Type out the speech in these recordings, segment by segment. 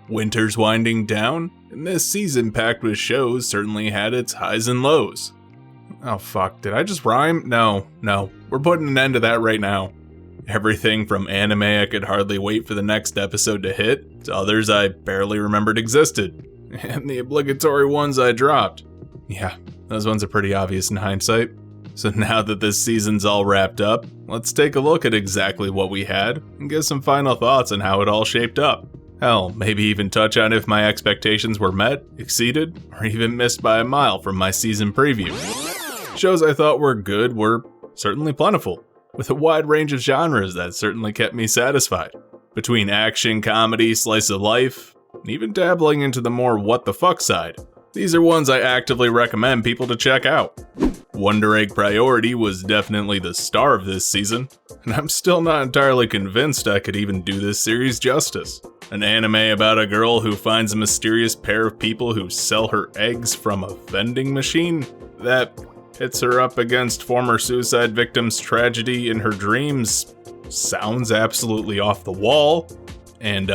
Winter's winding down, and this season packed with shows certainly had its highs and lows. Oh fuck, did I just rhyme? No, we're putting an end to that right now. Everything from anime I could hardly wait for the next episode to hit, to others I barely remembered existed, and the obligatory ones I dropped. Yeah, those ones are pretty obvious in hindsight. So now that this season's all wrapped up, let's take a look at exactly what we had, and give some final thoughts on how it all shaped up. Hell, maybe even touch on if my expectations were met, exceeded, or even missed by a mile from my season preview. Shows I thought were good were certainly plentiful, with a wide range of genres that certainly kept me satisfied. Between action, comedy, slice of life, and even dabbling into the more what the fuck side, these are ones I actively recommend people to check out. Wonder Egg Priority was definitely the star of this season, and I'm still not entirely convinced I could even do this series justice. An anime about a girl who finds a mysterious pair of people who sell her eggs from a vending machine that hits her up against former suicide victims' tragedy in her dreams sounds absolutely off the wall, and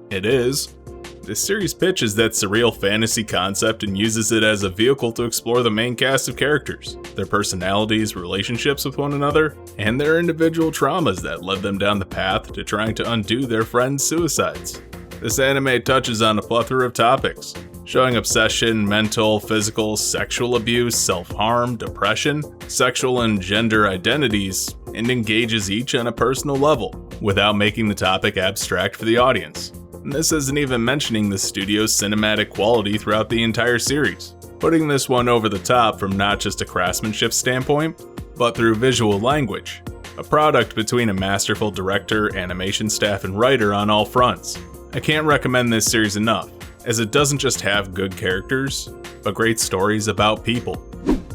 it is. This series pitches that surreal fantasy concept and uses it as a vehicle to explore the main cast of characters, their personalities, relationships with one another, and their individual traumas that led them down the path to trying to undo their friends' suicides. This anime touches on a plethora of topics, showing obsession, mental, physical, sexual abuse, self-harm, depression, sexual and gender identities, and engages each on a personal level, without making the topic abstract for the audience. And this isn't even mentioning the studio's cinematic quality throughout the entire series, putting this one over the top from not just a craftsmanship standpoint, but through visual language, a product between a masterful director, animation staff, and writer on all fronts. I can't recommend this series enough, as it doesn't just have good characters, but great stories about people.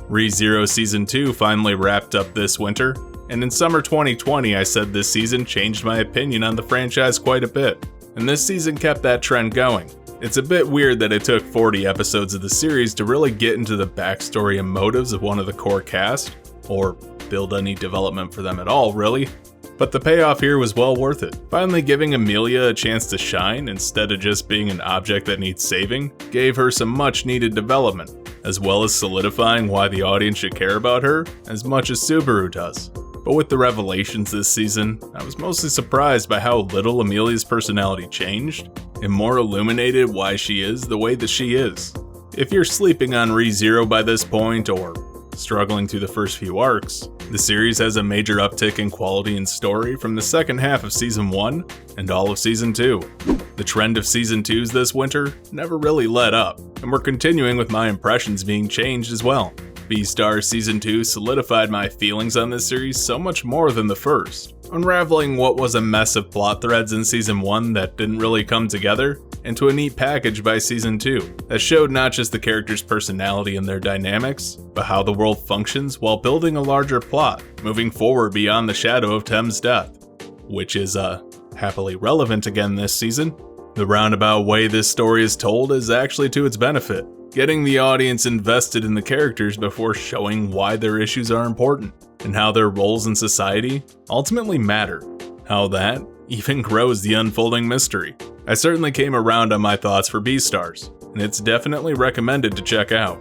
Re:Zero Season 2 finally wrapped up this winter, and in summer 2020 I said this season changed my opinion on the franchise quite a bit. And this season kept that trend going. It's a bit weird that it took 40 episodes of the series to really get into the backstory and motives of one of the core cast, or build any development for them at all, really. But the payoff here was well worth it. Finally giving Emilia a chance to shine instead of just being an object that needs saving, gave her some much needed development, as well as solidifying why the audience should care about her as much as Subaru does. But with the revelations this season, I was mostly surprised by how little Emilia's personality changed, and more illuminated why she is the way that she is. If you're sleeping on Re:Zero by this point, or struggling through the first few arcs, the series has a major uptick in quality and story from the second half of Season 1 and all of Season 2. The trend of Season 2s this winter never really let up, and we're continuing with my impressions being changed as well. Beastars Season 2 solidified my feelings on this series so much more than the first, unraveling what was a mess of plot threads in Season 1 that didn't really come together into a neat package by Season 2 that showed not just the characters' personality and their dynamics, but how the world functions while building a larger plot, moving forward beyond the shadow of Tem's death, which is happily relevant again this season. The roundabout way this story is told is actually to its benefit, getting the audience invested in the characters before showing why their issues are important, and how their roles in society ultimately matter. How that even grows the unfolding mystery. I certainly came around on my thoughts for Beastars, and it's definitely recommended to check out.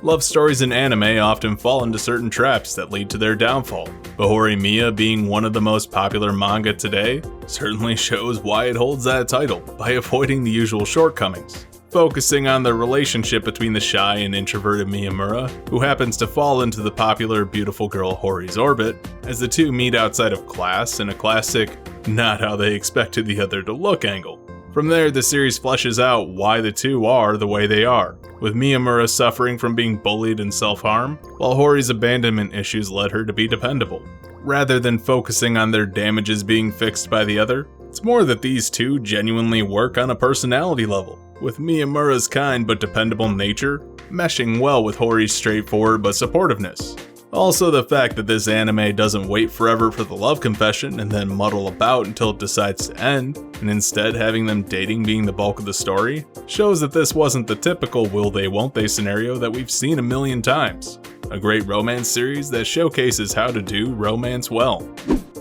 Love stories in anime often fall into certain traps that lead to their downfall, but Horimiya being one of the most popular manga today certainly shows why it holds that title by avoiding the usual shortcomings, focusing on the relationship between the shy and introverted Miyamura, who happens to fall into the popular beautiful girl Hori's orbit, as the two meet outside of class in a classic not how they expected the other to look angle. From there, the series fleshes out why the two are the way they are, with Miyamura suffering from being bullied and self-harm, while Hori's abandonment issues led her to be dependable. Rather than focusing on their damages being fixed by the other, it's more that these two genuinely work on a personality level, with Miyamura's kind but dependable nature meshing well with Hori's straightforward but supportiveness. Also, the fact that this anime doesn't wait forever for the love confession and then muddle about until it decides to end, and instead having them dating being the bulk of the story, shows that this wasn't the typical will they won't they scenario that we've seen a million times. A great romance series that showcases how to do romance well.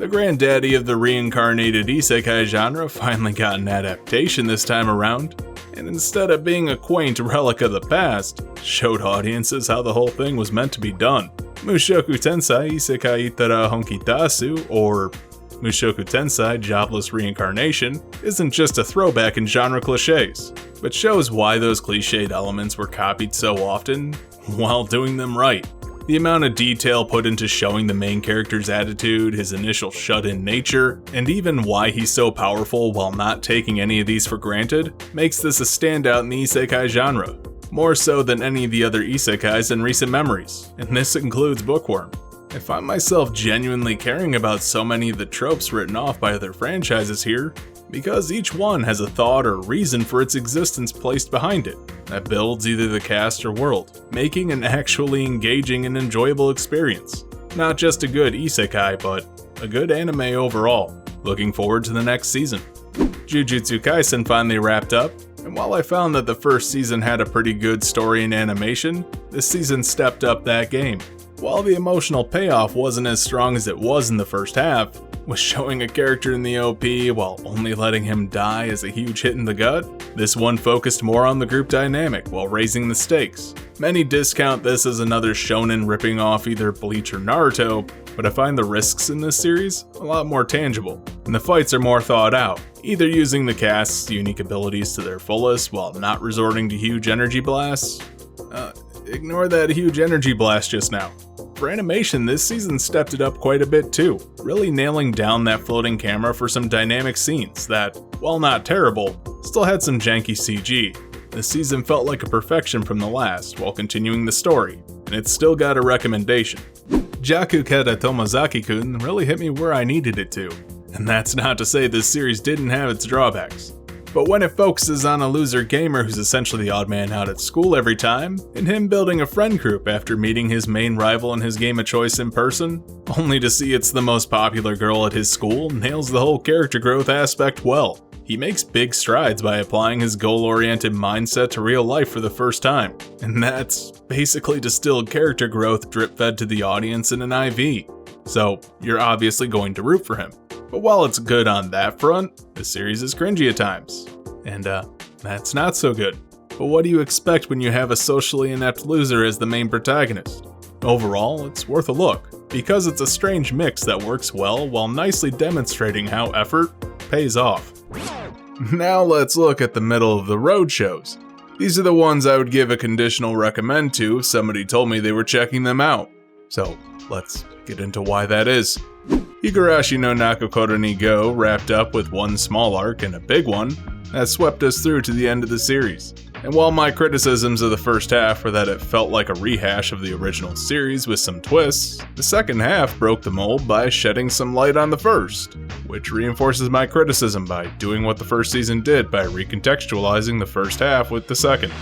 The granddaddy of the reincarnated isekai genre finally got an adaptation this time around, and instead of being a quaint relic of the past, showed audiences how the whole thing was meant to be done. Mushoku Tensai Isekai Itara Honkitasu, or Mushoku Tensai Jobless Reincarnation, isn't just a throwback in genre cliches, but shows why those cliched elements were copied so often while doing them right. The amount of detail put into showing the main character's attitude, his initial shut-in nature, and even why he's so powerful while not taking any of these for granted, makes this a standout in the isekai genre, more so than any of the other isekais in recent memories, and this includes Bookworm. I find myself genuinely caring about so many of the tropes written off by other franchises here, because each one has a thought or reason for its existence placed behind it that builds either the cast or world, making an actually engaging and enjoyable experience. Not just a good isekai, but a good anime overall. Looking forward to the next season. Jujutsu Kaisen finally wrapped up, and while I found that the first season had a pretty good story and animation, this season stepped up that game. While the emotional payoff wasn't as strong as it was in the first half, with showing a character in the OP while only letting him die as a huge hit in the gut, this one focused more on the group dynamic while raising the stakes. Many discount this as another shonen ripping off either Bleach or Naruto, but I find the risks in this series a lot more tangible, and the fights are more thought out, either using the cast's unique abilities to their fullest while not resorting to huge energy blasts. Ignore that huge energy blast just now. For animation, this season stepped it up quite a bit too, really nailing down that floating camera for some dynamic scenes that, while not terrible, still had some janky CG. This season felt like a perfection from the last while continuing the story, and it still got a recommendation. Jaku-Chara Tomozaki-kun really hit me where I needed it to, and that's not to say this series didn't have its drawbacks. But when it focuses on a loser gamer who's essentially the odd man out at school every time, and him building a friend group after meeting his main rival in his game of choice in person, only to see it's the most popular girl at his school, nails the whole character growth aspect well. He makes big strides by applying his goal-oriented mindset to real life for the first time, and that's basically distilled character growth drip-fed to the audience in an IV. So, you're obviously going to root for him. But while it's good on that front, the series is cringy at times. And that's not so good. But what do you expect when you have a socially inept loser as the main protagonist? Overall, it's worth a look, because it's a strange mix that works well while nicely demonstrating how effort pays off. Now let's look at the middle of the road shows. These are the ones I would give a conditional recommend to if somebody told me they were checking them out. So let's get into why that is. Higurashi no Nakokoro ni Go wrapped up with one small arc and a big one that swept us through to the end of the series. And while my criticisms of the first half were that it felt like a rehash of the original series with some twists, the second half broke the mold by shedding some light on the first, which reinforces my criticism by doing what the first season did by recontextualizing the first half with the second.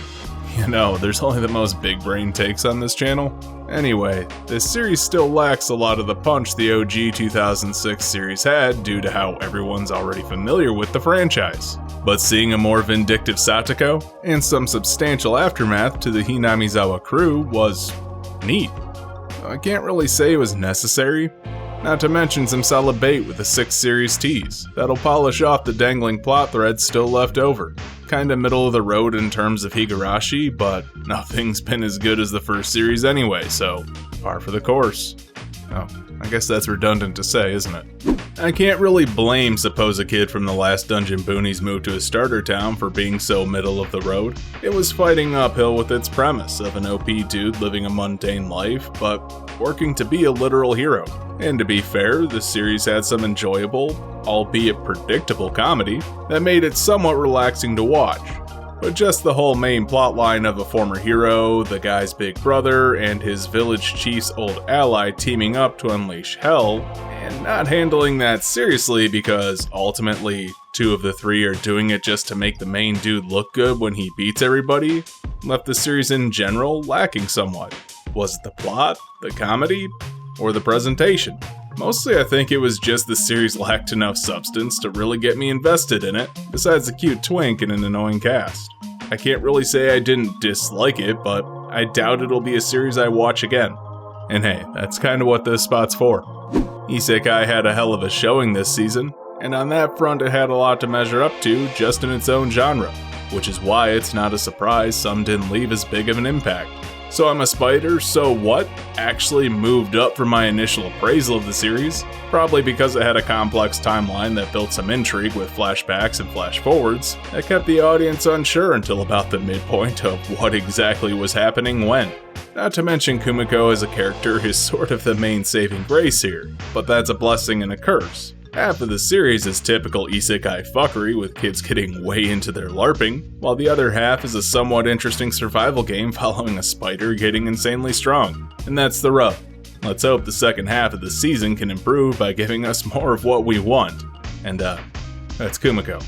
You know, there's only the most big brain takes on this channel. Anyway, this series still lacks a lot of the punch the OG 2006 series had due to how everyone's already familiar with the franchise. But seeing a more vindictive Satoko, and some substantial aftermath to the Hinamizawa crew was neat. I can't really say it was necessary, not to mention some solid bait with a 6th series tease that'll polish off the dangling plot threads still left over. Kinda middle of the road in terms of Higurashi, but nothing's been as good as the first series anyway, so par for the course. Oh, I guess that's redundant to say, isn't it? I can't really blame supposed kid from the last Dungeon Boonies move to a starter town for being so middle of the road. It was fighting uphill with its premise of an OP dude living a mundane life, but working to be a literal hero. And to be fair, the series had some enjoyable, albeit predictable comedy that made it somewhat relaxing to watch. But just the whole main plotline of a former hero, the guy's big brother, and his village chief's old ally teaming up to unleash hell, and not handling that seriously because ultimately 2 of the 3 are doing it just to make the main dude look good when he beats everybody, left the series in general lacking somewhat. Was it the plot, the comedy, or the presentation? Mostly I think it was just the series lacked enough substance to really get me invested in it, besides a cute twink and an annoying cast. I can't really say I didn't dislike it, but I doubt it'll be a series I watch again. And hey, that's kinda what this spot's for. Isekai had a hell of a showing this season, and on that front it had a lot to measure up to just in its own genre, which is why it's not a surprise some didn't leave as big of an impact. So I'm a Spider, so what? Actually moved up from my initial appraisal of the series, probably because it had a complex timeline that built some intrigue with flashbacks and flash forwards that kept the audience unsure until about the midpoint of what exactly was happening when. Not to mention Kumiko as a character is sort of the main saving grace here, but that's a blessing and a curse. Half of the series is typical isekai fuckery with kids getting way into their LARPing, while the other half is a somewhat interesting survival game following a spider getting insanely strong. And that's the rub. Let's hope the second half of the season can improve by giving us more of what we want. And that's Kumiko.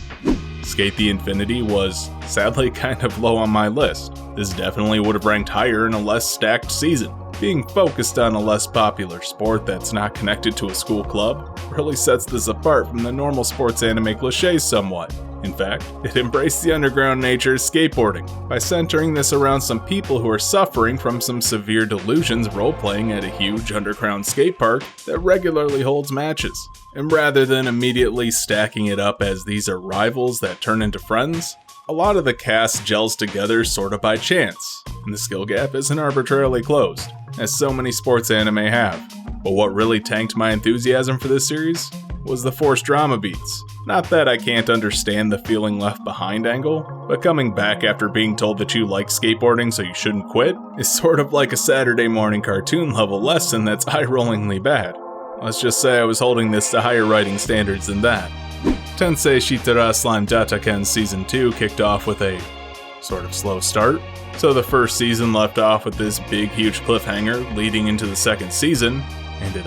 SK8 The Infinity was sadly kind of low on my list. This definitely would have ranked higher in a less stacked season. Being focused on a less popular sport that's not connected to a school club really sets this apart from the normal sports anime cliches somewhat. In fact, it embraced the underground nature of skateboarding by centering this around some people who are suffering from some severe delusions role-playing at a huge underground skate park that regularly holds matches. And rather than immediately stacking it up as these are rivals that turn into friends, a lot of the cast gels together sorta by chance, and the skill gap isn't arbitrarily closed, as so many sports anime have. But what really tanked my enthusiasm for this series was the forced drama beats. Not that I can't understand the feeling left behind angle, but coming back after being told that you like skateboarding so you shouldn't quit is sort of like a Saturday morning cartoon level lesson that's eye-rollingly bad. Let's just say I was holding this to higher writing standards than that. Tensei Shitara Slime Jataken Season 2 kicked off with a sort of slow start. So the first season left off with this big huge cliffhanger leading into the second season, and it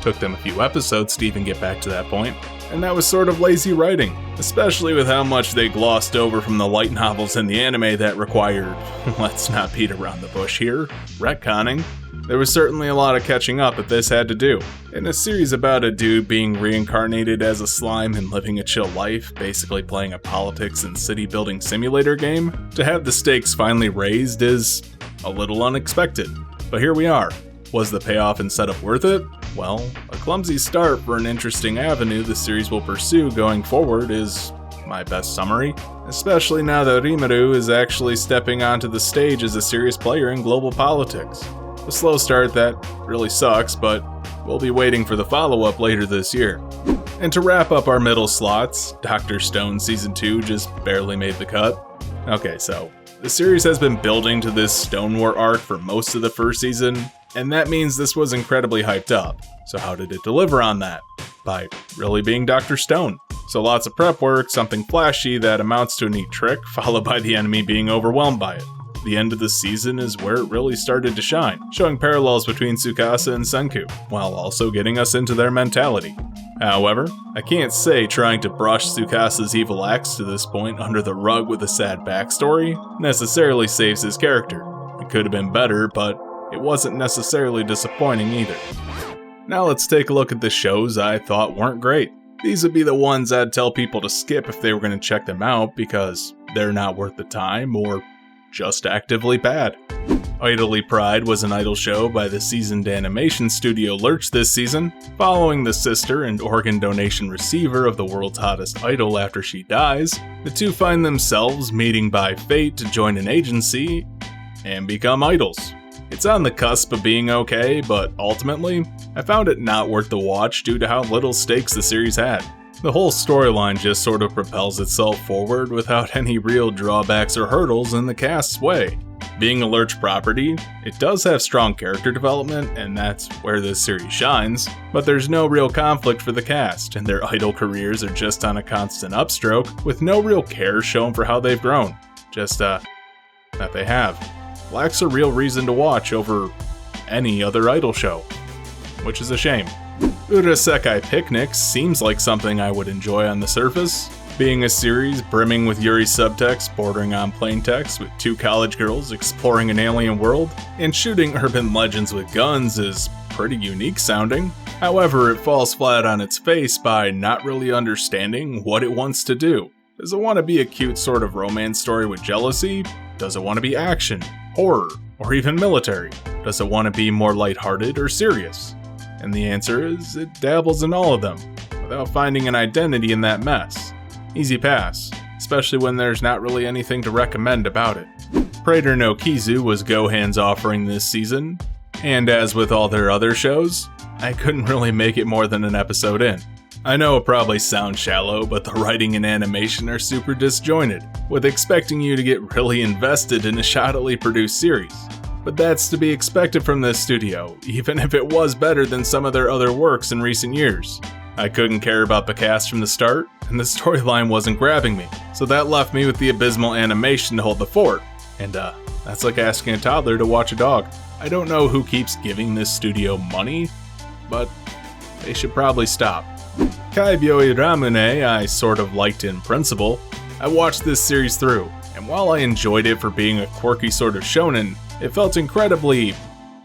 took them a few episodes to even get back to that point. And that was sort of lazy writing, especially with how much they glossed over from the light novels in the anime that required, let's not beat around the bush here, retconning. There was certainly a lot of catching up that this had to do. In a series about a dude being reincarnated as a slime and living a chill life, basically playing a politics and city building simulator game, to have the stakes finally raised is a little unexpected. But here we are. Was the payoff and setup worth it? Well, a clumsy start for an interesting avenue the series will pursue going forward is my best summary, especially now that Rimuru is actually stepping onto the stage as a serious player in global politics. A slow start that really sucks, but we'll be waiting for the follow-up later this year. And to wrap up our middle slots, Dr. Stone Season 2 just barely made the cut. Okay, so the series has been building to this Stone War arc for most of the first season, and that means this was incredibly hyped up. So how did it deliver on that? By really being Dr. Stone. So lots of prep work, something flashy that amounts to a neat trick, followed by the enemy being overwhelmed by it. The end of the season is where it really started to shine, showing parallels between Tsukasa and Senku, while also getting us into their mentality. However, I can't say trying to brush Tsukasa's evil acts to this point under the rug with a sad backstory necessarily saves his character. It could have been better, but it wasn't necessarily disappointing either. Now let's take a look at the shows I thought weren't great. These would be the ones I'd tell people to skip if they were going to check them out because they're not worth the time or just actively bad. Idoly Pride was an idol show by the seasoned animation studio Lurch this season, following the sister and organ donation receiver of the world's hottest idol after she dies. The two find themselves meeting by fate to join an agency and become idols. It's on the cusp of being okay, but ultimately, I found it not worth the watch due to how little stakes the series had. The whole storyline just sort of propels itself forward without any real drawbacks or hurdles in the cast's way. Being a Lurch property, it does have strong character development, and that's where this series shines, but there's no real conflict for the cast, and their idol careers are just on a constant upstroke, with no real care shown for how they've grown. Just, that they have. Lacks a real reason to watch over any other idol show, which is a shame. Urasekai Picnic seems like something I would enjoy on the surface. Being a series brimming with Yuri subtext bordering on plain text with two college girls exploring an alien world and shooting urban legends with guns is pretty unique sounding. However, it falls flat on its face by not really understanding what it wants to do. Does it want to be a cute sort of romance story with jealousy? Does it want to be action, horror, or even military? Does it want to be more lighthearted or serious? And the answer is it dabbles in all of them, without finding an identity in that mess. Easy pass, especially when there's not really anything to recommend about it. Praeter no Kizu was Gohan's offering this season, and as with all their other shows, I couldn't really make it more than an episode in. I know it probably sounds shallow, but the writing and animation are super disjointed, with expecting you to get really invested in a shoddily produced series. But that's to be expected from this studio, even if it was better than some of their other works in recent years. I couldn't care about the cast from the start, and the storyline wasn't grabbing me, so that left me with the abysmal animation to hold the fort. And that's like asking a toddler to watch a dog. I don't know who keeps giving this studio money, but they should probably stop. Byoui Ramune I sort of liked in principle. I watched this series through, and while I enjoyed it for being a quirky sort of shonen, it felt incredibly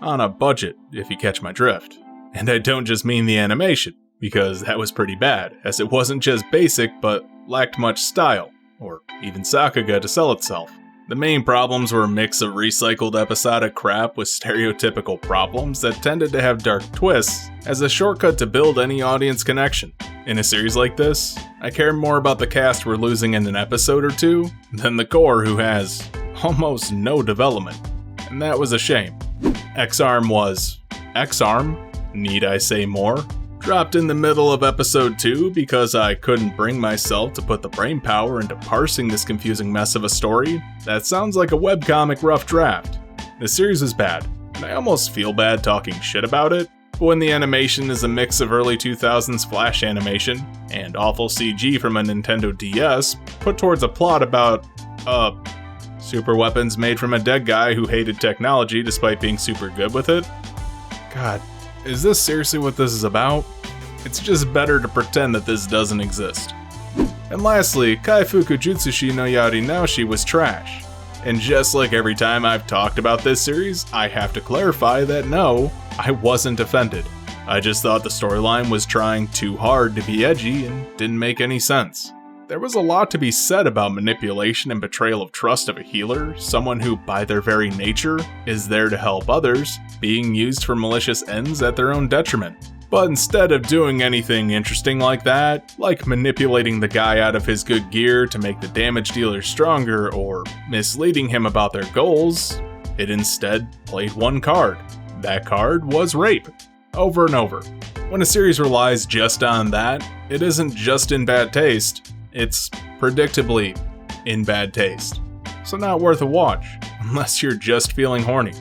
on a budget, if you catch my drift. And I don't just mean the animation, because that was pretty bad, as it wasn't just basic but lacked much style, or even sakuga to sell itself. The main problems were a mix of recycled episodic crap with stereotypical problems that tended to have dark twists as a shortcut to build any audience connection. In a series like this, I care more about the cast we're losing in an episode or two than the core who has almost no development. And that was a shame. X-Arm was X-Arm, need I say more? Dropped in the middle of episode 2 because I couldn't bring myself to put the brain power into parsing this confusing mess of a story that sounds like a webcomic rough draft. The series is bad, and I almost feel bad talking shit about it, but when the animation is a mix of early 2000s Flash animation and awful CG from a Nintendo DS put towards a plot about, super weapons made from a dead guy who hated technology despite being super good with it. God, is this seriously what this is about? It's just better to pretend that this doesn't exist. And lastly, Kaifuku Jutsushi no Yarinaoshi was trash. And just like every time I've talked about this series, I have to clarify that no, I wasn't offended. I just thought the storyline was trying too hard to be edgy and didn't make any sense. There was a lot to be said about manipulation and betrayal of trust of a healer, someone who, by their very nature, is there to help others, being used for malicious ends at their own detriment. But instead of doing anything interesting like that, like manipulating the guy out of his good gear to make the damage dealer stronger or misleading him about their goals, it instead played one card. That card was rape. Over and over. When a series relies just on that, it isn't just in bad taste, it's predictably in bad taste. So not worth a watch, unless you're just feeling horny.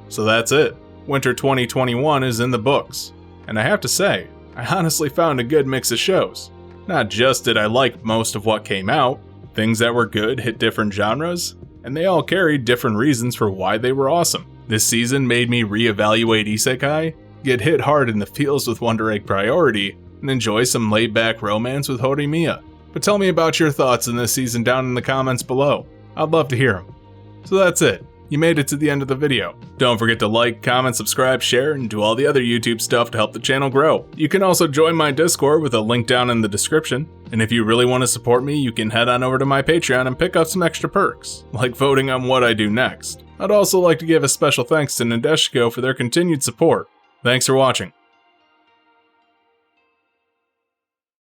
So that's it. Winter 2021 is in the books. And I have to say, I honestly found a good mix of shows. Not just did I like most of what came out, things that were good hit different genres, and they all carried different reasons for why they were awesome. This season made me reevaluate isekai, get hit hard in the feels with Wonder Egg Priority, and enjoy some laid-back romance with Horimiya. But tell me about your thoughts in this season down in the comments below. I'd love to hear them. So that's it. You made it to the end of the video. Don't forget to like, comment, subscribe, share, and do all the other YouTube stuff to help the channel grow. You can also join my Discord with a link down in the description. And if you really want to support me, you can head on over to my Patreon and pick up some extra perks, like voting on what I do next. I'd also like to give a special thanks to Nadeshiko for their continued support. Thanks for watching.